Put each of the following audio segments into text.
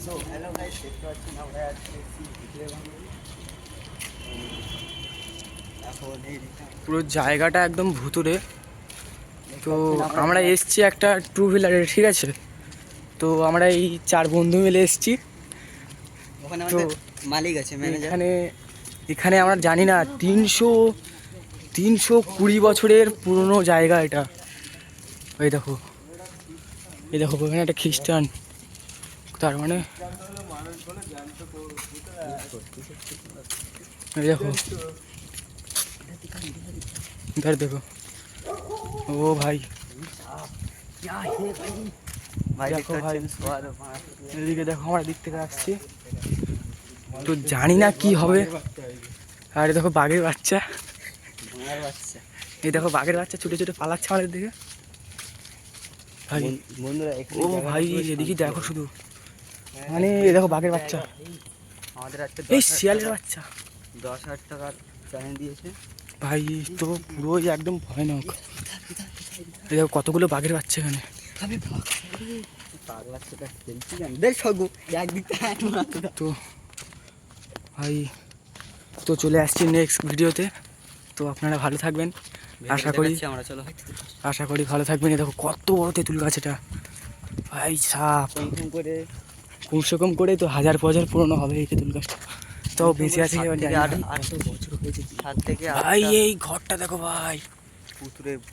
তো hello guys, দেখতে পাচ্ছেন আমরা আজকে এখন পুরো জায়গাটা একদম ভুতুরে। তো আমরা এসছি একটা টু হুইলারে, ঠিক আছে। তো আমরা এই 4 বন্ধু মিলে এসছি। ওখানে তো আমাদের মালিক আছে, ম্যানেজার। এখানে আমরা জানি না 320 বছরের পুরনো জায়গা এটা। এই দেখো এখানে একটা খ্রিস্টান, তার মানে এই দেখো इधर देखो। ओ भाई क्या है ভাই? দেখো ভাই, ভাই এদিকে দেখো, আমরা দিক থেকে আসছি। তো জানি না কি হবে। আর দেখো বাঘের বাচ্চা, এই দেখো বাঘের বাচ্চা ছুটে ছুটে পালাচ্ছে আমাদের দিকে। ভাই বন্ধুরা, ও ভাই এদিকে দেখো শুধু, মানে এই দেখো বাঘের বাচ্চা, আমাদের আজকে এই শিয়ালের বাচ্চা। 10,000 টাকার চ্যালেঞ্জ দিয়েছে ভাই তো পুরোই একদম ভয়ানক। এই দেখো কতগুলো বাঘের বাচ্চা এখানে। তো ভাই তো চলে আসছি নেক্সট ভিডিওতে। তো আপনারা ভালো থাকবেন, আশা করি ভালো থাকবেন। এই দেখো কত বড় তেঁতুল গাছ এটা ভাই সাপ। কমসে কম করে তো 1000 বছর পুরনো হবে এই তেঁতুল গাছটা। তো বেঁচে আছে ভাই। এই ঘরটা দেখো ভাই,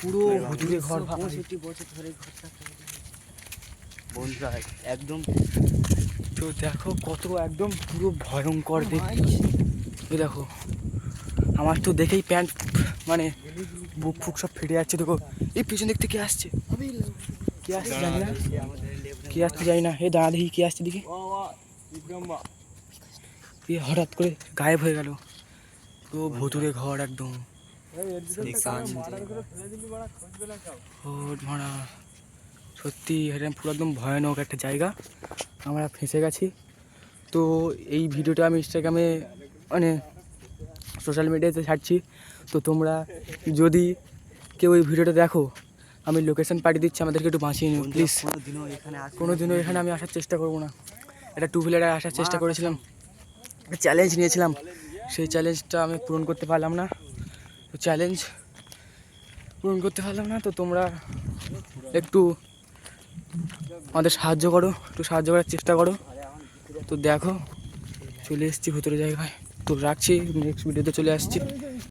পুরো ভুতুরে ঘর। 65 বছর ধরে ঘরটা বন্ধুরা একদম। তো দেখো কত একদম পুরো ভয়ঙ্কর দেখতে। এই দেখো আমার তো দেখেই প্যান্ট মানে বুক ফুক সব ফেটে যাচ্ছে। দেখো এই পিছন দিক থেকে আসছে, কে আসছে জানি না, কে আসছে জানি না। এই দাঁড়া দেখি কে আসছে দেখি। হঠাৎ করে গায়েব হয়ে গেল। তো ভুতুরে ঘর একদম। মারা সত্যি এটা পুরো একদম ভয়ানক একটা জায়গা। আমরা ফেঁসে গেছি। তো এই ভিডিওটা আমি ইনস্টাগ্রামে মানে সোশ্যাল মিডিয়াতে ছাড়ছি। তো তোমরা যদি কেউ এই ভিডিওটা দেখো, আমি লোকেশন পাঠিয়ে দিচ্ছি, আমাদেরকে একটু বাঁচিয়ে নিও প্লিজ। কোনোদিনও এখানে আমি আসার চেষ্টা করবো না। এটা টু হুইলারে আসার চেষ্টা করেছিলাম, চ্যালেঞ্জ নিয়েছিলাম, সেই চ্যালেঞ্জটা আমি পূরণ করতে পারলাম না। তো চ্যালেঞ্জ পূরণ করতে পারলাম না। তো তোমরা একটু আমাদের সাহায্য করো, একটু সাহায্য করার চেষ্টা করো। তো দেখো চলে এসেছি ভুতুরে জায়গায়। তো রাখছি, নেক্সট ভিডিওতে চলে আসছি।